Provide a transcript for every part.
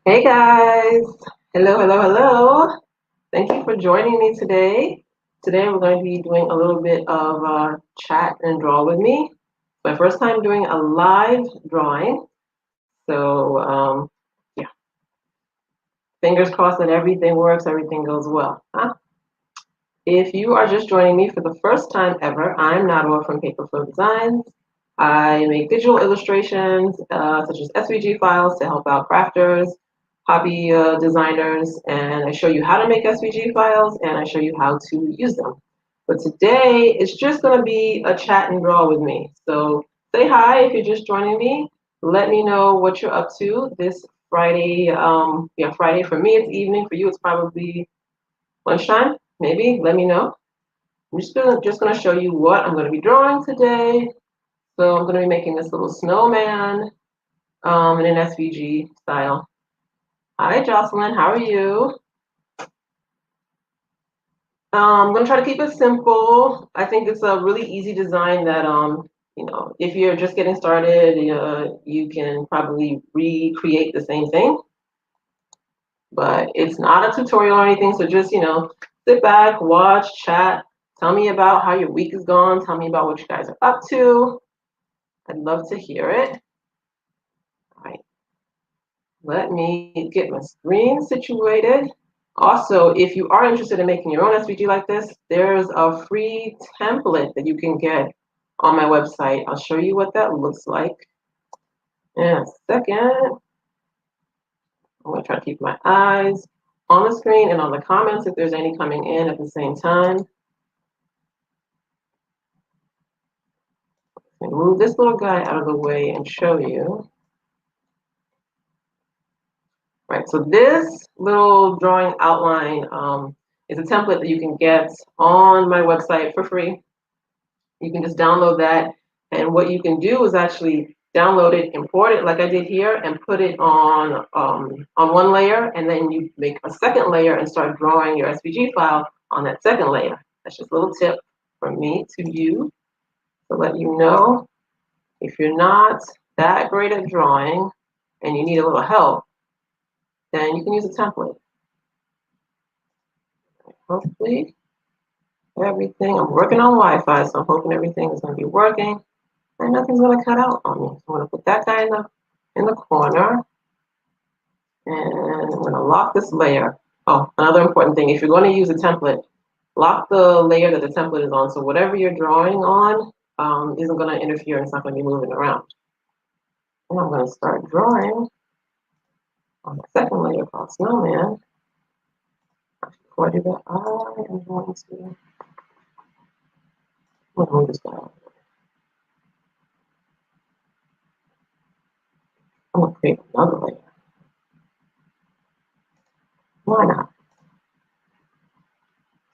Hey guys, hello. Thank you for joining me today. Today we're going to be doing a little bit of chat and draw with me. My first time doing a live drawing. So yeah, fingers crossed that everything works, everything goes well. If you are just joining me for the first time ever, I'm Natawa from Paperflow Designs. I make digital illustrations such as SVG files to help out crafters, hobby designers, and I show you how to make SVG files and I show you how to use them. But today it's just going to be a chat and draw with me. So say hi if you're just joining me. Let me know what you're up to this Friday. Friday for me it's evening. For you it's probably lunchtime. Maybe. Let me know. I'm just gonna show you what I'm gonna be drawing today. So I'm gonna be making this little snowman in an SVG style. Hi, Jocelyn. How are you? I'm gonna try to keep it simple. I think it's a really easy design that if you're just getting started, you can probably recreate the same thing. But it's not a tutorial or anything, so just sit back, watch, chat, tell me about how your week is gone, tell me about what you guys are up to. I'd love to hear it. All right, let me get my screen situated. Also, if you are interested in making your own SVG like this, there's a free template that you can get on my website. I'll show you what that looks like in a second. I'm going to try to keep my eyes on the screen and on the comments if there's any coming in at the same time. Move this little guy out of the way and show you. Right, so this little drawing outline is a template that you can get on my website for free. You can just download that, and what you can do is actually download it, import it like I did here, and put it on one layer, and then you make a second layer and start drawing your SVG file on that second layer. That's just a little tip from me to you to let you know if you're not that great at drawing and you need a little help, then you can use a template. Hopefully everything, I'm working on Wi-Fi, so I'm hoping everything is going to be working and nothing's going to cut out on me. So I'm going to put that guy in the corner, and I'm going to lock this layer. Oh, another important thing, if you're going to use a template, lock the layer that the template is on, so whatever you're drawing on isn't going to interfere and it's not going to be moving around. And I'm going to start drawing on the second layer called snowman. Before I do that, I am going to move this guy. I'm going to create another layer. Why not?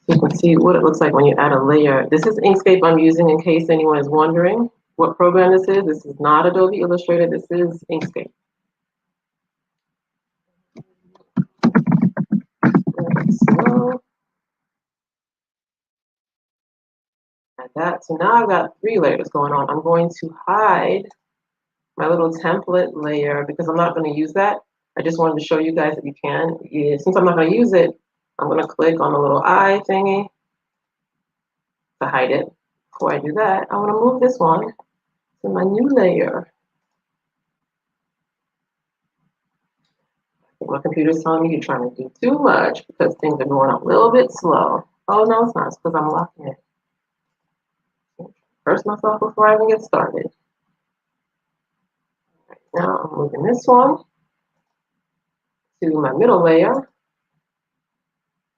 So you can see what it looks like when you add a layer. This is Inkscape I'm using in case anyone is wondering what program this is. This is not Adobe Illustrator. This is Inkscape. So, add that. So now I've got 3 layers going on. I'm going to hide my little template layer because I'm not going to use that. I just wanted to show you guys that you can. Since I'm not going to use it, I'm going to click on the little eye thingy to hide it. Before I do that, I want to move this one to my new layer. My computer's telling me you're trying to do too much because things are going a little bit slow. Oh, no, it's not. It's because I'm locking it. Curse myself before I even get started. Right, now I'm moving this one to my middle layer.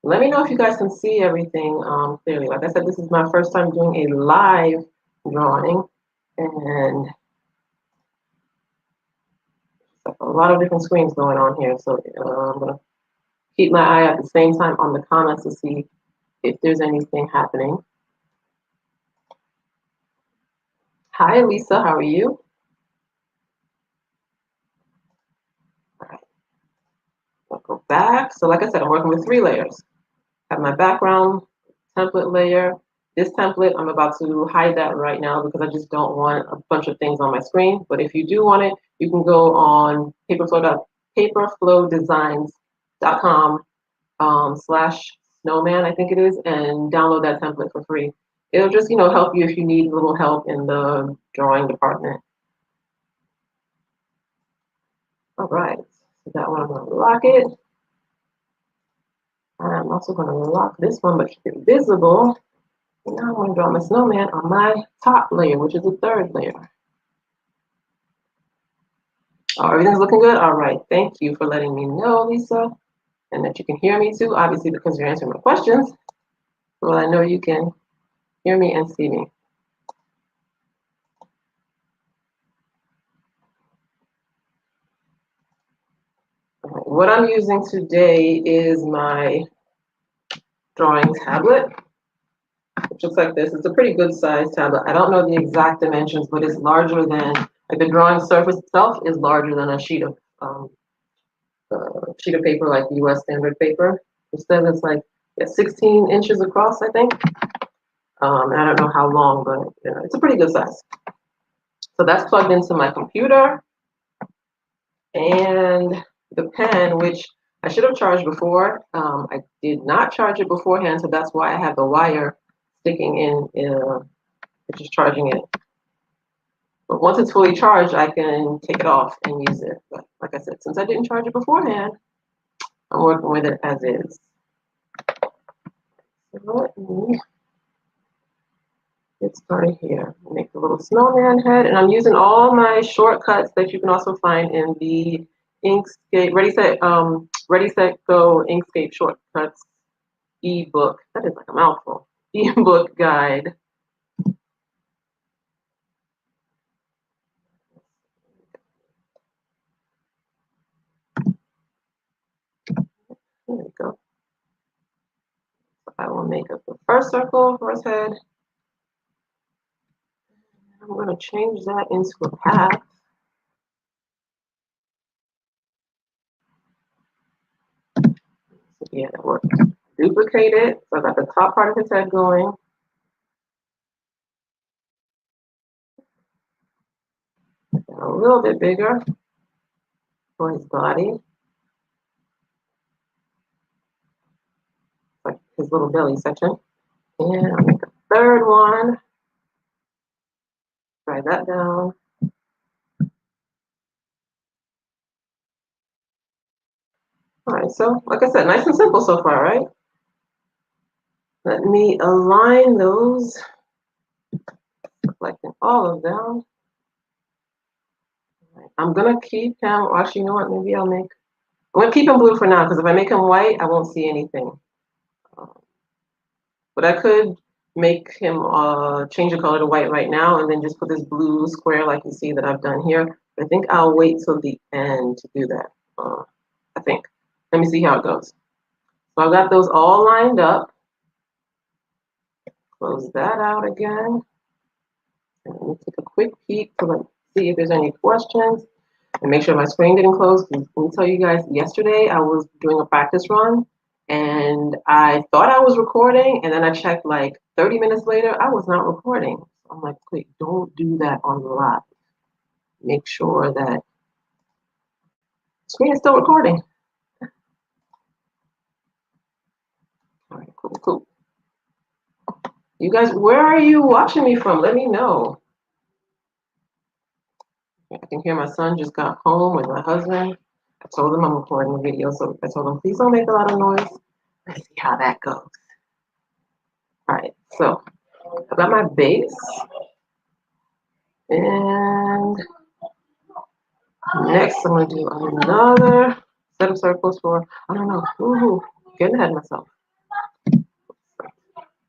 Let me know if you guys can see everything clearly. Like I said, this is my first time doing a live drawing, and a lot of different screens going on here. So I'm going to keep my eye at the same time on the comments to see if there's anything happening. Hi, Lisa. How are you? All right. I'll go back. So like I said, I'm working with 3 layers. I have my background template layer. This template, I'm about to hide that right now because I just don't want a bunch of things on my screen. But if you do want it, you can go on paperflowdesigns.com/snowman, I think it is, and download that template for free. It'll just, help you if you need a little help in the drawing department. All right, so that one I'm going to lock it. I'm also going to lock this one, but keep it visible. And now I'm going to draw my snowman on my top layer, which is the third layer. Oh, everything's looking good? All right, thank you for letting me know, Lisa, and that you can hear me too, obviously because you're answering my questions. So I know you can hear me and see me. Right, what I'm using today is my drawing tablet, which looks like this. It's a pretty good size tablet. I don't know the exact dimensions, but it's larger than, like the drawing surface itself is larger than a sheet of paper, like US standard paper. Instead, it's like 16 inches across, I think. And I don't know how long, but it's a pretty good size. So that's plugged into my computer. And the pen, which I should have charged before, I did not charge it beforehand, so that's why I have the wire sticking in, which is charging it. But once it's fully charged, I can take it off and use it. But like I said, since I didn't charge it beforehand, I'm working with it as is. So let me get started here. Make the little snowman head, and I'm using all my shortcuts that you can also find in the Inkscape Ready Set Go Inkscape shortcuts ebook. That is like a mouthful. Ebook guide. There we go. So I will make up the first circle, first head. I'm going to change that into a path. So yeah, that works. Duplicate it. So I got the top part of his head going. A little bit bigger for his body. Like his little belly section. And I'll make a third one. Write that down. All right, so like I said, nice and simple so far, right? Let me align those, selecting all of them. I'm gonna keep him, actually, you know what, maybe I'm gonna keep him blue for now, because if I make him white, I won't see anything. But I could make him change the color to white right now, and then just put this blue square like you see that I've done here. But I think I'll wait till the end to do that, I think. Let me see how it goes. So I've got those all lined up. Close that out again. And let me take a quick peek to see if there's any questions. And make sure my screen didn't close. Let me tell you guys, yesterday I was doing a practice run and I thought I was recording, and then I checked like 30 minutes later, I was not recording. So I'm like, wait, don't do that on the live. Make sure that the screen is still recording. All right, cool, cool. You guys, where are you watching me from? Let me know. I can hear my son just got home with my husband. I told him I'm recording a video, so I told him, please don't make a lot of noise. Let's see how that goes. All right, so I've got my base. And next I'm gonna do another set of circles for, I don't know, getting ahead of myself.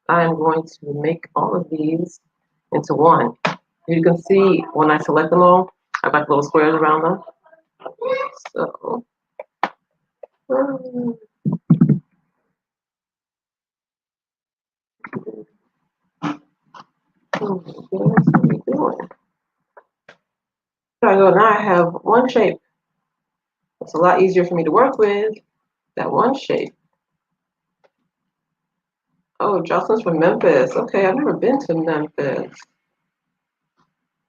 I'm going to make all of these into one. You can see when I select them all, I've got little squares around them. So, now I have one shape. It's a lot easier for me to work with, that one shape. Oh, Jocelyn's from Memphis. Okay, I've never been to Memphis.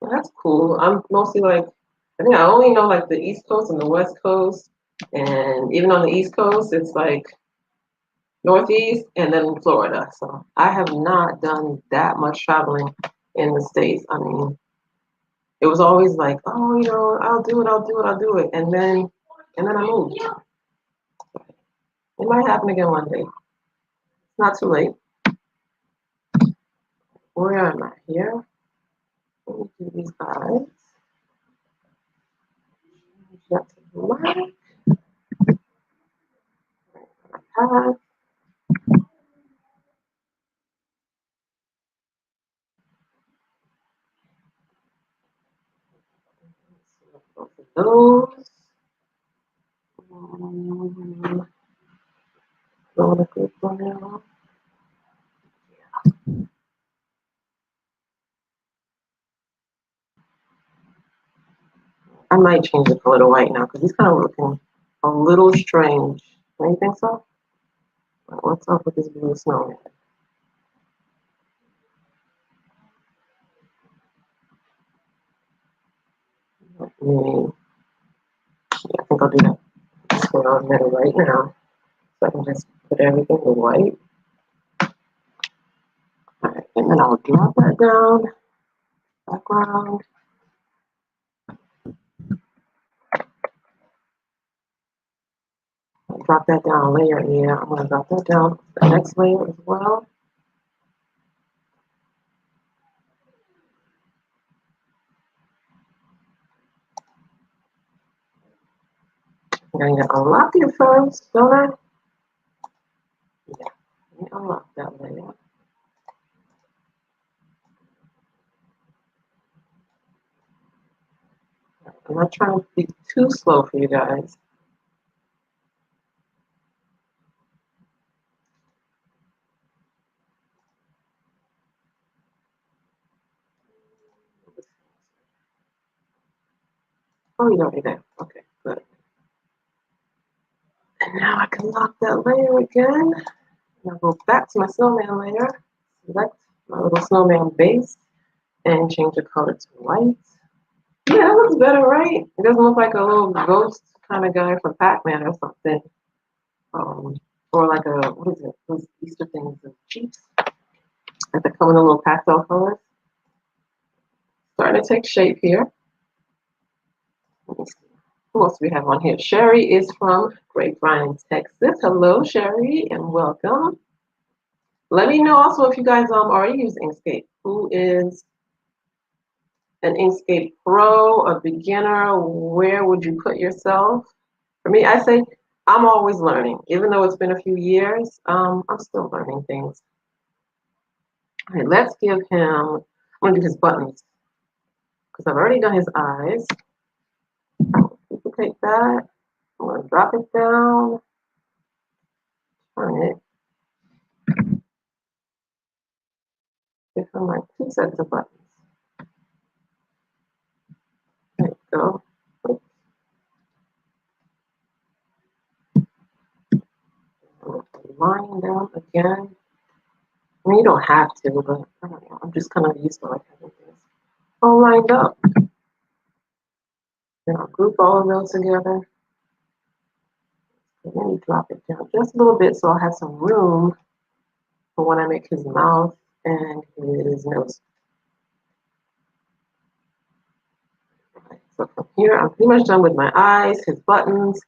Well, that's cool. I'm mostly like, I think I only know like the East Coast and the West Coast. And even on the East Coast, it's like Northeast and then Florida. So I have not done that much traveling in the States. I mean, it was always like, oh, I'll do it, I'll do it, I'll do it. And then I moved. It might happen again one day. It's not too late. Where am I here? Let me do these guys. That's black. Path. Both of those. Going a good one now. I might change the color to white now because he's kind of looking a little strange. Don't you think so? What's up with this blue snowman? Yeah, I think I'll do that. Just go on middle right now. So I can just put everything in white. Alright, and then I'll drop that down. Background. Drop that down a layer. Yeah, I'm gonna drop that down the next layer as well. I'm gonna unlock it first, don't I? Yeah, let me unlock that layer. I'm not trying to be too slow for you guys. Oh, you're already there. Okay, good. And now I can lock that layer again. And I'll go back to my snowman layer, select my little snowman base, and change the color to white. Yeah, that looks better, right? It doesn't look like a little ghost kind of guy from Pac-Man or something. Um, or like what is it? Those Easter things, the Chiefs. Like they come in a little pastel colors. Starting to take shape here. Let me see. Who else do we have on here? Sherry is from Grapevine, Texas. Hello, Sherry, and welcome. Let me know also if you guys already use Inkscape. Who is an Inkscape pro, a beginner? Where would you put yourself? For me, I say I'm always learning. Even though it's been a few years, I'm still learning things. All right, let's give him, I'm gonna do his buttons because I've already done his eyes. I'll duplicate that. I'm gonna drop it down, turn it, give him like 2 sets of buttons. There you go. Line down again. I mean, you don't have to, but I don't know. I'm just kind of used to like having things all lined up. Then I'll group all of those together. And then drop it down just a little bit so I'll have some room for when I make his mouth and his nose. Right, so from here, I'm pretty much done with my eyes, his buttons,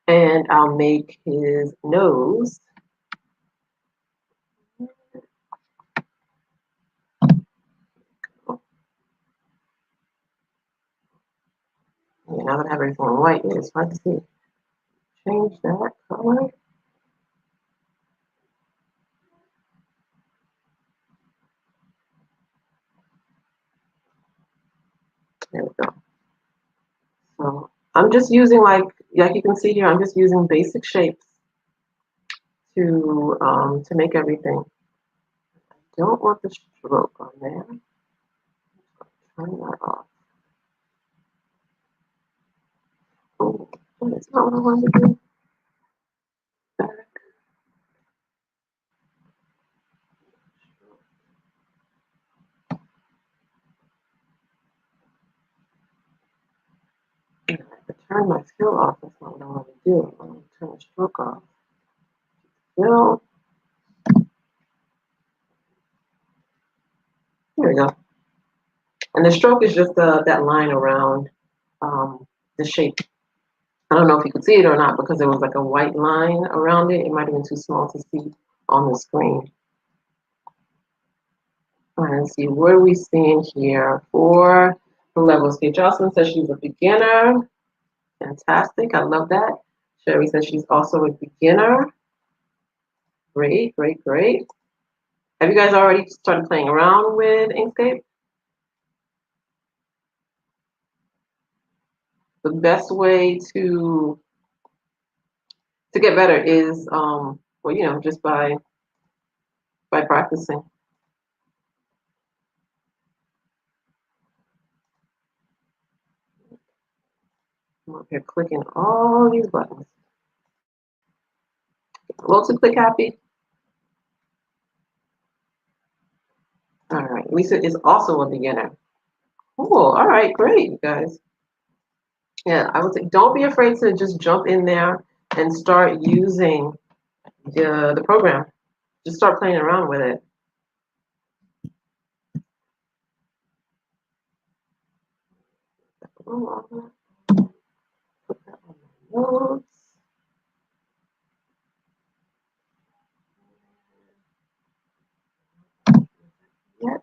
and I'll make his nose. Yeah, now that I have everything white, it's hard to see. Change that color. There we go. So I'm just using like you can see here, I'm just using basic shapes to make everything. I don't want the stroke on there. Turn that off. Oh, that's not what I wanted to do. Back. Turn my fill off. That's not what I want to do. I want to turn the stroke off. Fill. Here we go. And the stroke is just that line around the shape. I don't know if you could see it or not because there was like a white line around it. It might have been too small to see on the screen. All right, let's see, what are we seeing here for the levels? Okay, Jocelyn says she's a beginner. Fantastic, I love that. Sherry says she's also a beginner. Great, great, great. Have you guys already started playing around with Inkscape? The best way to get better is, well, you know, just by practicing. I'm up here clicking all these buttons. A little too click happy. All right, Lisa is also a beginner. Cool. All right, great, you guys. Yeah, I would say don't be afraid to just jump in there and start using the program. Just start playing around with it. Put that on my notes. Yet.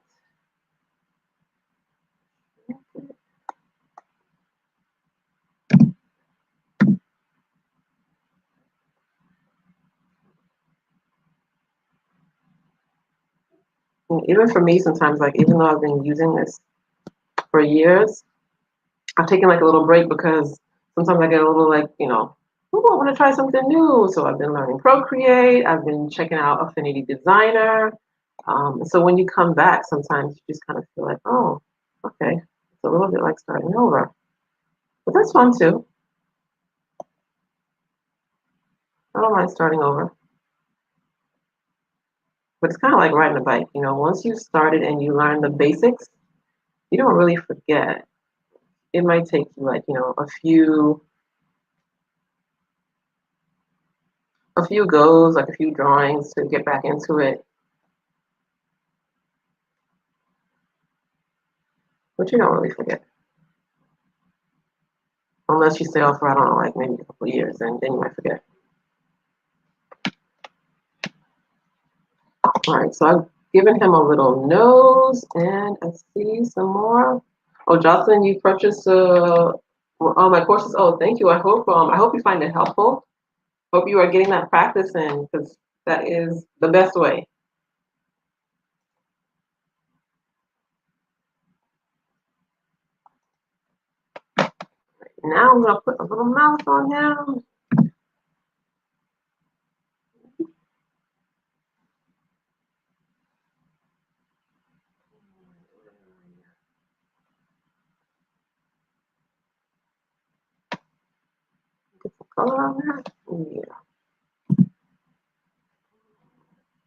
And even for me, sometimes, like, even though I've been using this for years, I've taken like a little break because sometimes I get a little like, you know, oh, I want to try something new. So I've been learning Procreate. I've been checking out Affinity Designer. So when you come back, sometimes you just kind of feel like, oh, okay, it's a little bit like starting over. But that's fun too. I don't mind starting over. But it's kind of like riding a bike. You know, once you started and you learn the basics, you don't really forget. It might take you like, you know, a few goes, like a few drawings to get back into it. But you don't really forget. Unless you stay off for, I don't know, like maybe a couple of years, and then you might forget. All right, so I've given him a little nose, and I see some more. Oh, Jocelyn, you purchased all my courses. Oh, thank you. I hope you find it helpful. Hope you are getting that practice in, because that is the best way. Now I'm gonna put a little mouth on him. Get some color on there. Yeah.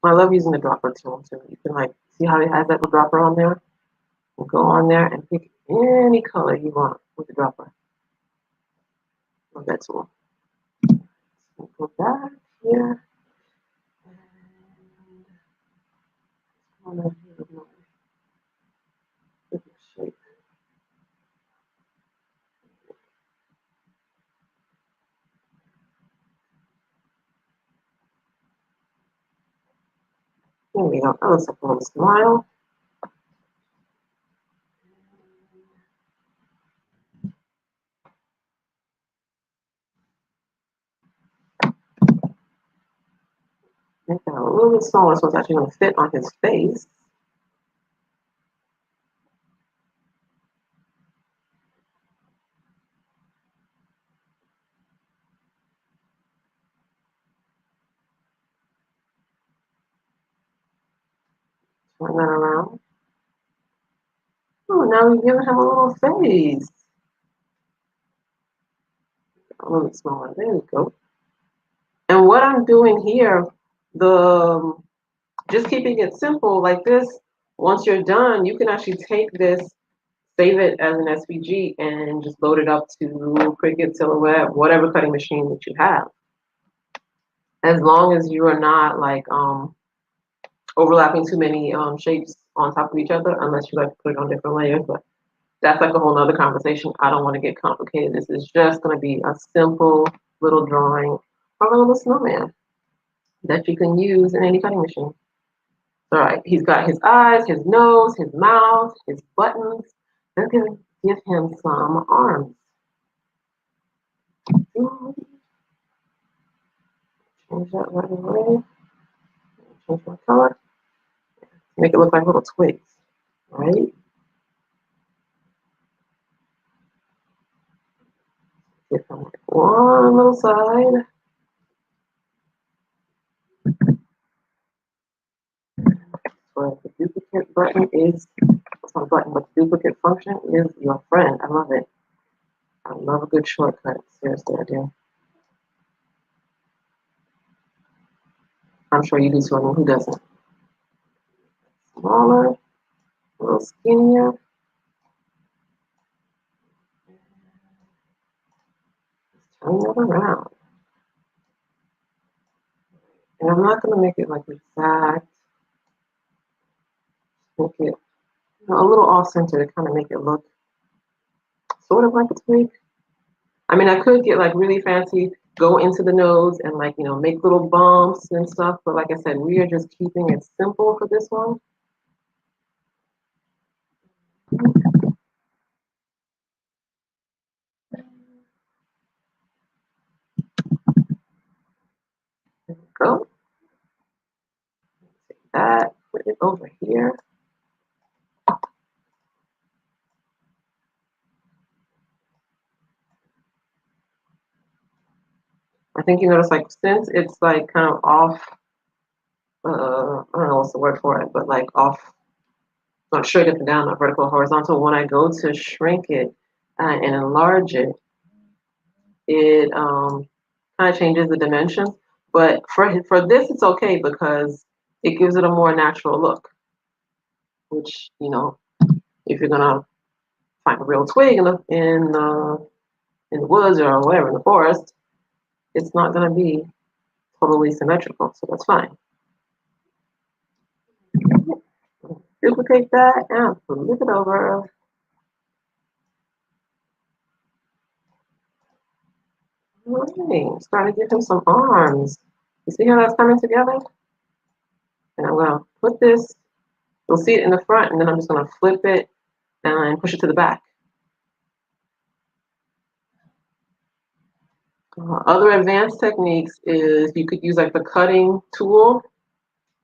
I love using the dropper tool too. You can like see how it has that little dropper on there. You go on there and pick any color you want with the dropper. Love that tool. So go back here. And shape. There we go. That looks like a little smile. Make that a little bit smaller so it's actually going to fit on his face. Turn that around. Oh, now we're giving him a little face. A little bit smaller. There we go. And what I'm doing here, the just keeping it simple like this, once you're done, you can actually take this save it as an SVG and just load it up to Cricut, Silhouette, whatever cutting machine that you have. As long as you are not like overlapping too many shapes on top of each other, unless you like to put it on different layers. But that's like a whole nother conversation. I don't want to get complicated. This is just going to be a simple little drawing of a little snowman that you can use in any cutting machine. All right, he's got his eyes, his nose, his mouth, his buttons. Let's give him some arms. Change that right away. Change my color. Make it look like little twigs, right? Give him like one little side. So the duplicate button is, it's not a button, but the duplicate function is your friend. I love it. I love a good shortcut. Seriously, I do. I'm sure you do too. I mean, who doesn't? Smaller, a little skinnier. Turn it around. And I'm not going to make it like exact. Make it a little off center to kind of make it look sort of like a twig. I mean, I could get like really fancy, go into the nose and like, you know, make little bumps and stuff. But like I said, we are just keeping it simple for this one. There we go. Take that, put it over here. I think you notice like since it's like kind of off, I don't know what's the word for it, but like off, not straight up and down, not vertical, horizontal. When I go to shrink it and enlarge it, it kind of changes the dimensions. But for this, it's okay because it gives it a more natural look. Which, you know, if you're gonna find a real twig in the woods or whatever in the forest, it's not gonna be totally symmetrical. So that's fine. Duplicate that and flip it over. Alright, starting to give him some arms. You see how that's coming together? And I'm gonna put this, you'll see it in the front, and then I'm just gonna flip it and push it to the back. Other advanced techniques is you could use like the cutting tool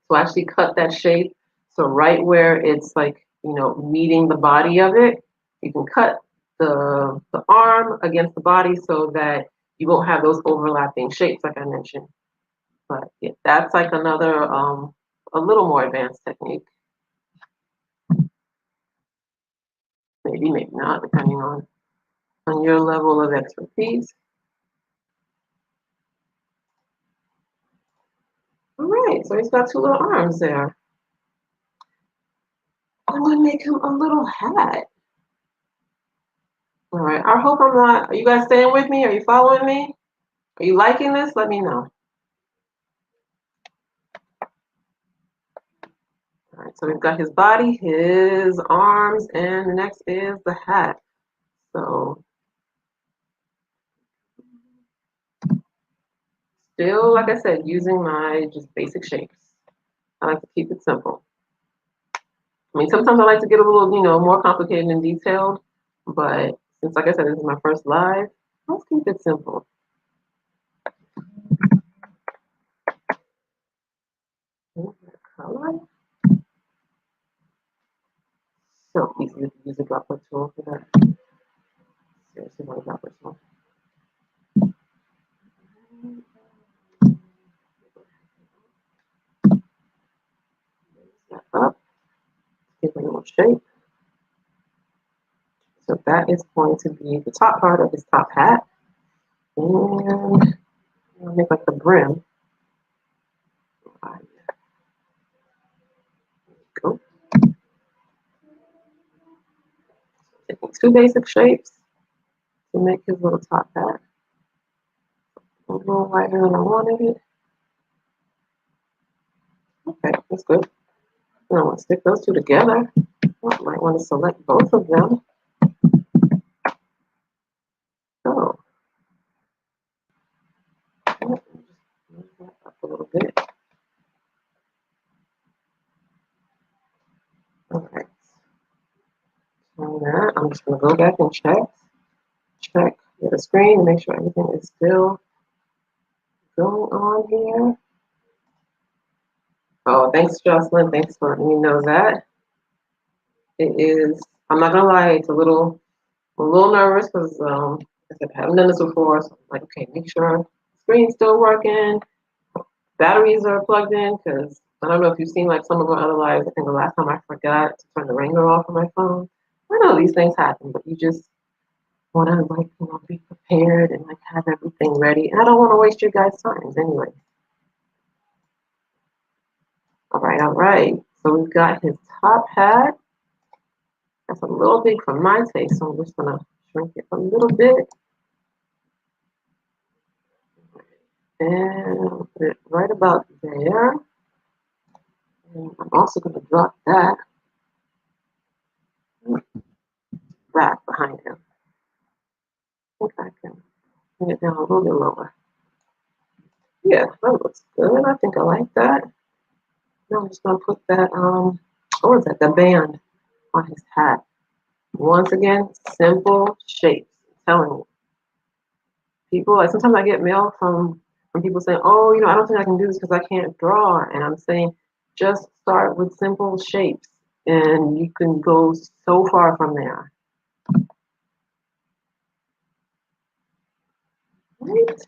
to actually cut that shape. So right where it's like, you know, meeting the body of it, you can cut the arm against the body so that you won't have those overlapping shapes like I mentioned. But yeah, that's like another a little more advanced technique. Maybe, maybe not, depending on your level of expertise. All right, so he's got two little arms there. I'm gonna make him a little hat. All right, I hope I'm not, are you guys staying with me? Are you following me? Are you liking this? Let me know. All right, so we've got his body, his arms, and next is the hat. So still, like I said, using my just basic shapes. I like to keep it simple. I mean, sometimes I like to get a little, you know, more complicated and detailed, but since, like I said, this is my first live, let's keep it simple. Color. So easy to use a droplet tool for that. Seriously, what a droplet tool. That up, give it a little shape. So that is going to be the top part of his top hat. And I'll make like the brim. There you go. Taking two basic shapes to make his little top hat. A little wider than I wanted it. Okay, that's good. And I want to stick those two together. I might want to select both of them. So, move that up a little bit. All right. So that, I'm just going to go back and check the screen to make sure everything is still going on here. Oh, thanks, Jocelyn. Thanks for letting me know that. It is, I'm not going to lie, it's I'm a little nervous because I haven't done this before. So I'm like, okay, make sure the screen's still working, batteries are plugged in, because I don't know if you've seen like some of my other lives. I think the last time I forgot to turn the ringer off on my phone. I know these things happen, but you just want to like, be prepared and like have everything ready. And I don't want to waste your guys' time anyway. All right, all right. So we've got his top hat. That's a little big for my taste, so I'm just gonna shrink it a little bit. And put it right about there. And I'm also gonna drop that back behind him. I think I can bring it down a little bit lower. Yeah, that looks good. I think I like that. Now I'm just gonna put that what is that? The band on his hat. Once again, simple shapes. I'm telling you. People like sometimes I get mail from people saying, "Oh, I don't think I can do this because I can't draw." And I'm saying, just start with simple shapes, and you can go so far from there. Right?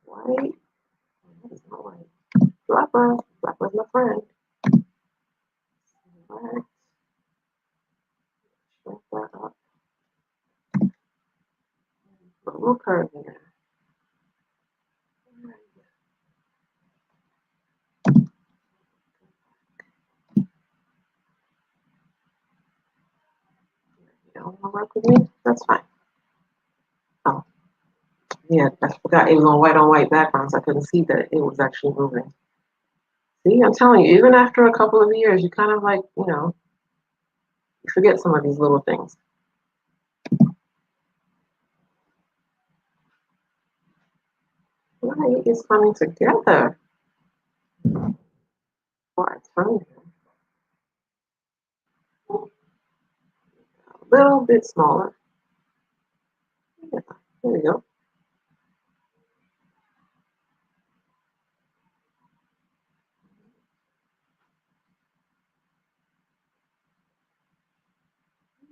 White. That is not white. Flapper. Flapper's my friend. Right. Shrink that up. Put a little curve in there. You don't want to work with me? That's fine. Oh, yeah, I forgot it was on white background, so I couldn't see that it was actually moving. See, I'm telling you, even after a couple of years, you kind of like, you forget some of these little things. Right, it's coming together. Before I turn it a little bit smaller. Yeah, there we go.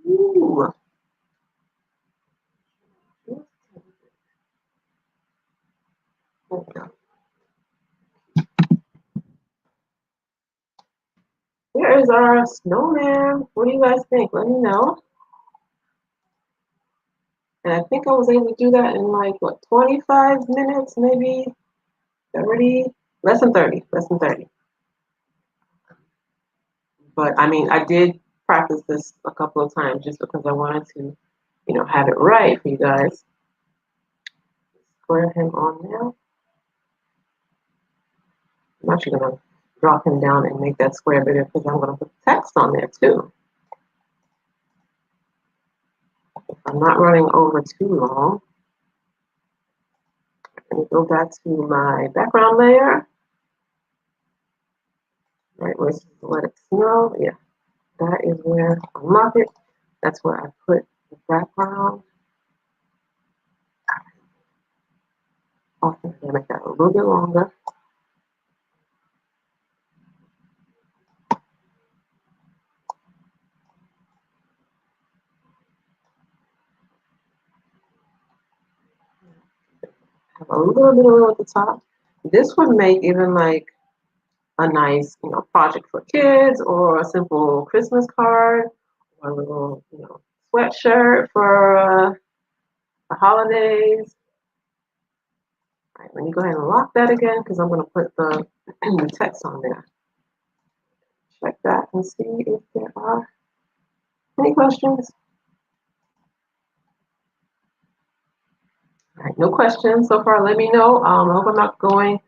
Ooh. There we go. Here is our snowman. What do you guys think? Let me know. And I think I was able to do that in like, what, 25 minutes, maybe 30? Less than 30. Less than 30. But I mean, I did practice this a couple of times just because I wanted to, have it right for you guys. Square him on now. I'm actually going to drop him down and make that square bigger because I'm going to put text on there too. If I'm not running over too long, let me go back to my background layer. Right where it says let it snow. Yeah, that is where I mark it. That's where I put the background. Also, I'm going to make that a little bit longer. Have a little bit of room at the top. This would make even like a nice, project for kids or a simple Christmas card or a little, sweatshirt for the holidays. All right, let me go ahead and lock that again because I'm going to put the the text on there. Check that and see if there are any questions. All right, no questions so far. Let me know. I hope I'm not going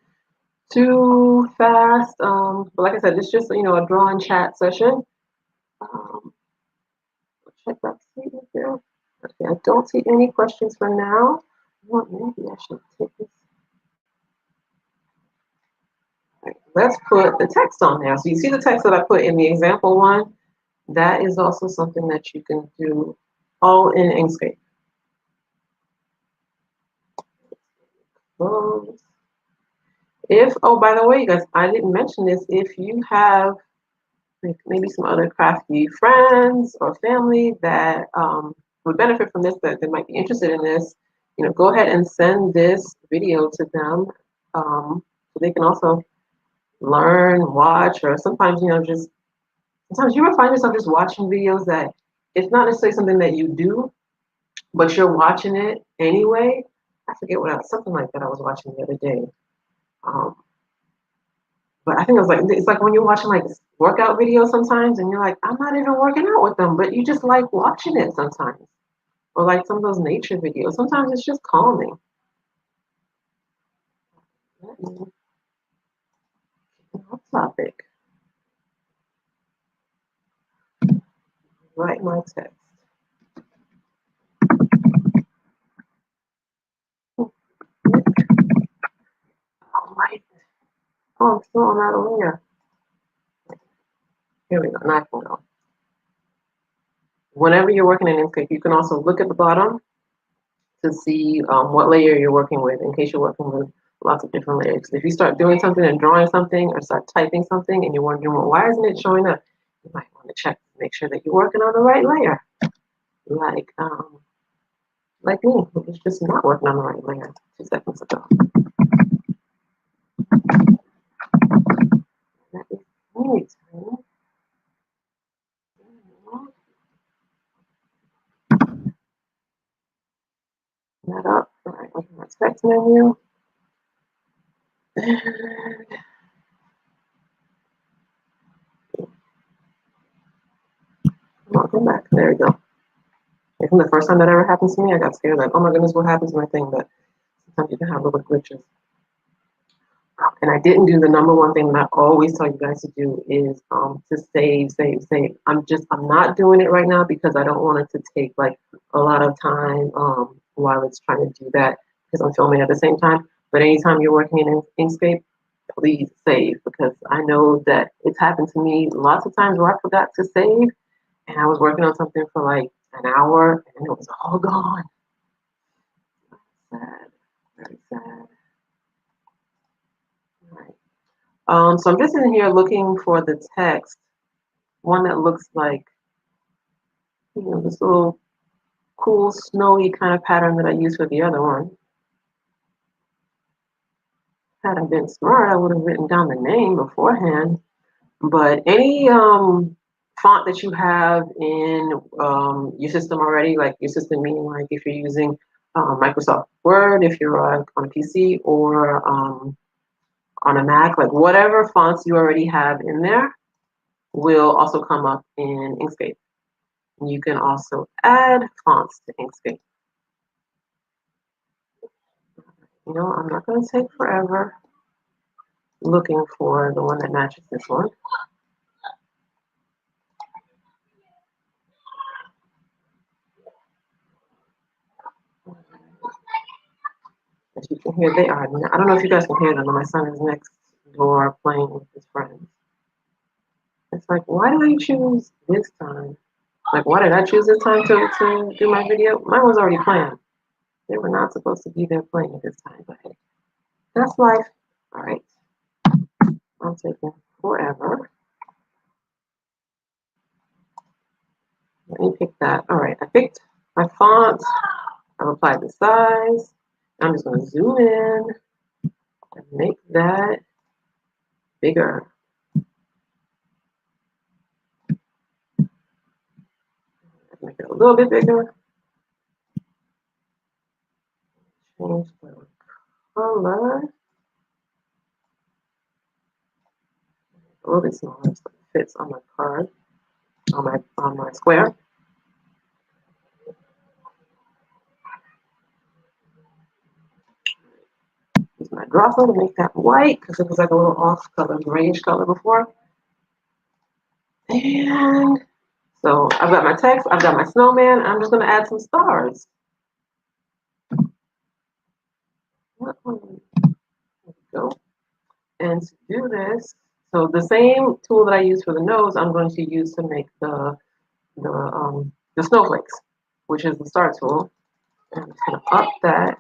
too fast. But like I said, it's just a draw and chat session. Check that. See if there. Okay, I don't see any questions for now. Well, maybe I should take this. All right, let's put the text on there. So you see the text that I put in the example one. That is also something that you can do all in Inkscape. Oh, by the way, you guys, I didn't mention this. If you have maybe some other crafty friends or family that would benefit from this, that they might be interested in this, go ahead and send this video to them, so they can also learn, watch, or sometimes, sometimes you will find yourself just watching videos that it's not necessarily something that you do, but you're watching it anyway. I forget something like that I was watching the other day. But I think it's like when you're watching like workout videos sometimes and you're like, I'm not even working out with them, but you just like watching it sometimes. Or like some of those nature videos. Sometimes it's just calming. Off topic. Write my text. Oh, right. Oh, I'm still on that layer. Here we go. Now I can go. Whenever you're working in Inkscape, you can also look at the bottom to see what layer you're working with in case you're working with lots of different layers. If you start doing something and drawing something or start typing something and you're wondering, well, why isn't it showing up? You might want to check to make sure that you're working on the right layer. Like me, who was just not working on the right layer 2 seconds ago. That is really tiny. That up. All right, open my text menu. And I'll go back. There we go. I think the first time that ever happened to me, I got scared, like, oh my goodness, what happened to my thing? But sometimes you can have little glitches. And I didn't do the number one thing that I always tell you guys to do is to save. I'm not doing it right now because I don't want it to take like a lot of time while it's trying to do that because I'm filming at the same time. But anytime you're working in Inkscape, please save because I know that it's happened to me lots of times where I forgot to save and I was working on something for like an hour and it was all gone. Sad, very sad. All right. So I'm just in here looking for the text, one that looks like, this little cool snowy kind of pattern that I used for the other one. Had I been smart, I would have written down the name beforehand. But any font that you have in your system already, like your system meaning like if you're using Microsoft Word, if you're on a PC or on a Mac, like whatever fonts you already have in there will also come up in Inkscape. You can also add fonts to Inkscape. I'm not going to take forever looking for the one that matches this one. As you can hear, they are. I don't know if you guys can hear them, but my son is next door playing with his friends. It's like, why did I choose this time? Like, why did I choose this time to do my video? Mine was already planned. They were not supposed to be there playing at this time, but hey, that's life. All right. I'm taking forever. Let me pick that. All right, I picked my font. I've applied the size. I'm just going to zoom in and make that bigger. Make it a little bit bigger. Change the color. little bit smaller so it fits on my card, on my square. Use my dropper to make that white because it was like a little off color, grayish color before. And so I've got my text, I've got my snowman. I'm just going to add some stars. There we go. And to do this, so the same tool that I use for the nose, I'm going to use to make the snowflakes, which is the star tool. And I'm just going to up that.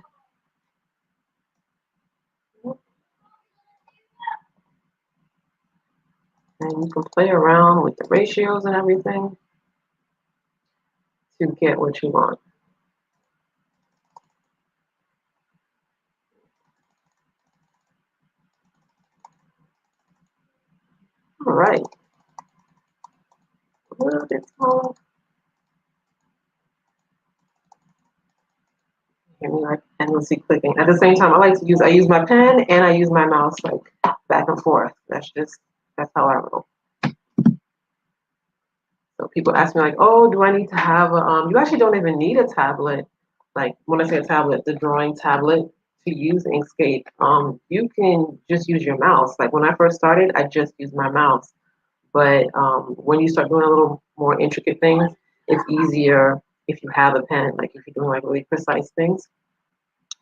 And you can play around with the ratios and everything to get what you want. All right. A little bit smaller. Hear me like endlessly clicking. At the same time, I use my pen and I use my mouse like back and forth. That's how I roll. So people ask me like, oh, do I need to have a, you actually don't even need a tablet. Like when I say a tablet, the drawing tablet to use Inkscape. You can just use your mouse. Like when I first started, I just used my mouse. But when you start doing a little more intricate things, it's easier if you have a pen. Like if you're doing like really precise things,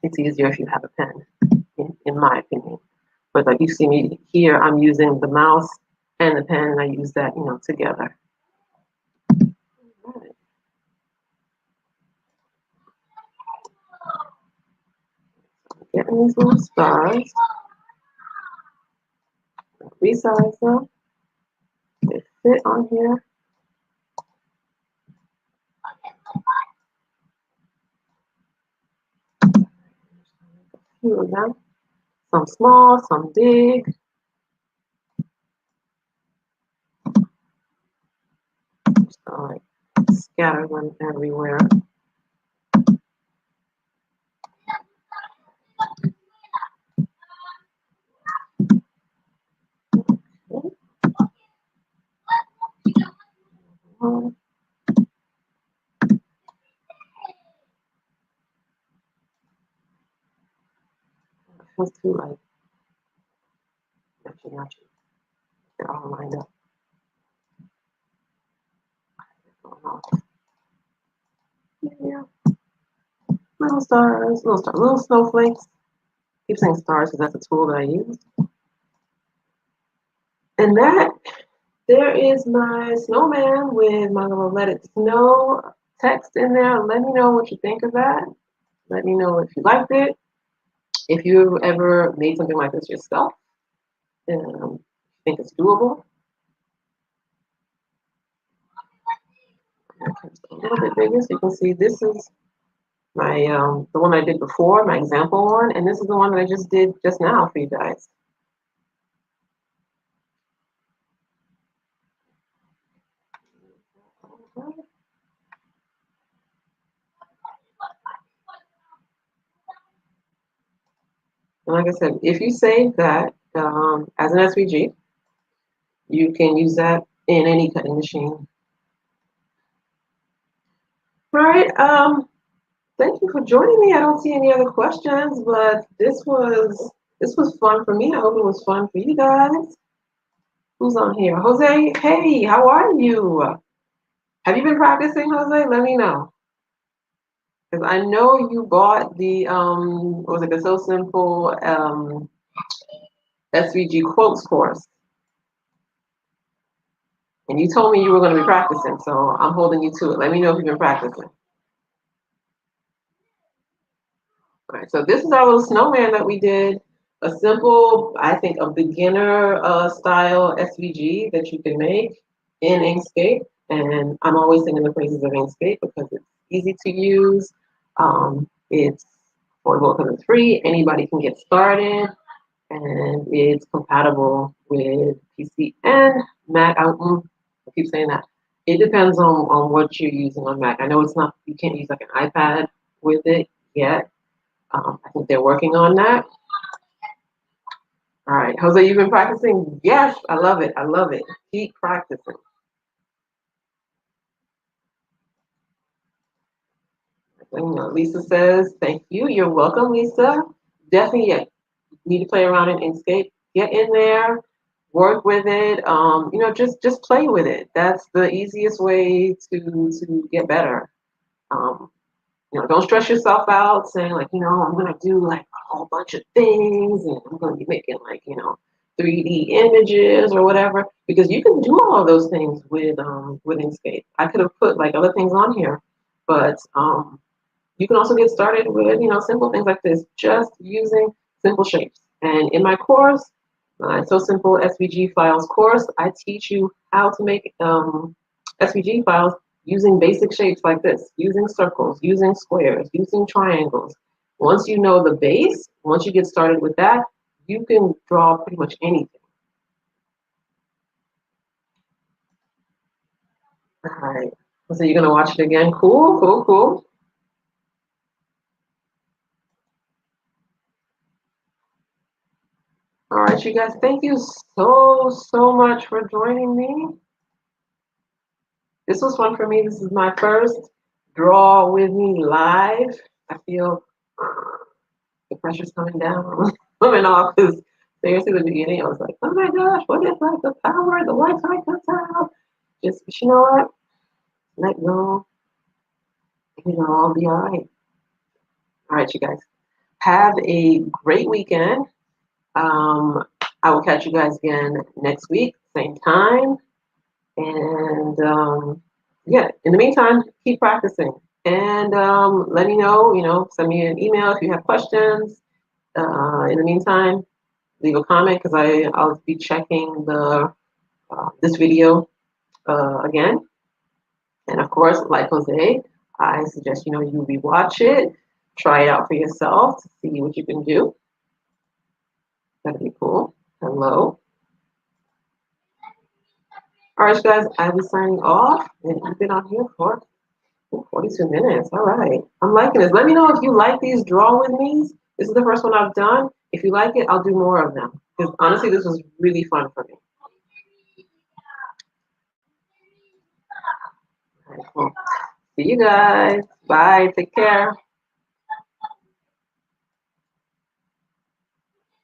it's easier if you have a pen, in my opinion. But like you see me here, I'm using the mouse and the pen, and I use that, together. Right. Getting these little stars. Resize them. They fit on here. A few of them. Some small, some big. Just like scatter them everywhere. Feels too like matchy. They're all lined up. Yeah. Little stars, little snowflakes. Keep saying stars because that's a tool that I use. And there is my snowman with my little let it snow text in there. Let me know what you think of that. Let me know if you liked it. If you ever made something like this yourself, think it's doable. A little bit bigger so you can see this is my the one I did before, my example one, and this is the one that I just did just now for you guys. And like I said, if you save that as an SVG, you can use that in any cutting machine. All right. Thank you for joining me. I don't see any other questions, but this was fun for me. I hope it was fun for you guys. Who's on here? Jose, hey, how are you? Have you been practicing, Jose? Let me know. Because I know you bought the what was it, the So Simple SVG quotes course. And you told me you were going to be practicing, so I'm holding you to it. Let me know if you've been practicing. All right, so this is our little snowman that we did. A simple, I think, a beginner style SVG that you can make in Inkscape. And I'm always singing the praises of Inkscape because it's easy to use. It's affordable because it's free. Anybody can get started. And it's compatible with PC and Mac. I keep saying that. It depends on what you're using on Mac. I know it's not, you can't use like an iPad with it yet. I think they're working on that. All right, Jose, you've been practicing? Yes, I love it. I love it. Keep practicing. Lisa says, thank you. You're welcome, Lisa. Definitely, yeah, need to play around in Inkscape. Get in there, work with it. Just play with it. That's the easiest way to get better. Um, don't stress yourself out saying like, I'm gonna do like a whole bunch of things and I'm gonna be making like, 3D images or whatever, because you can do all of those things with Inkscape. I could have put like other things on here, but you can also get started with, simple things like this, just using simple shapes. And in my course, So Simple SVG Files course, I teach you how to make SVG files using basic shapes like this, using circles, using squares, using triangles. Once you know the base, once you get started with that, you can draw pretty much anything. All right. So you're gonna watch it again. Cool, cool, cool. All right, you guys, thank you so much for joining me. This was fun for me. This is my first draw with me live. I feel the pressure's coming down, coming off. Because seriously, the beginning, I was like, oh my gosh, what if like the power, the Wi-Fi cuts out? Just, you know what? Let go. I'll be all right. All right, you guys. Have a great weekend. Um, I will catch you guys again next week, same time. And yeah, in the meantime, keep practicing. And let me know, send me an email if you have questions. In the meantime, leave a comment because I'll be checking the this video again. And of course, like Jose, I suggest you rewatch it, try it out for yourself to see what you can do. That'd be cool. Hello. All right, guys, I'll be signing off, and you've been on here for 42 minutes. All right. I'm liking this. Let me know if you like these draw with me's. This is the first one I've done. If you like it, I'll do more of them. Because honestly, this was really fun for me. All right, cool. See you guys. Bye. Take care.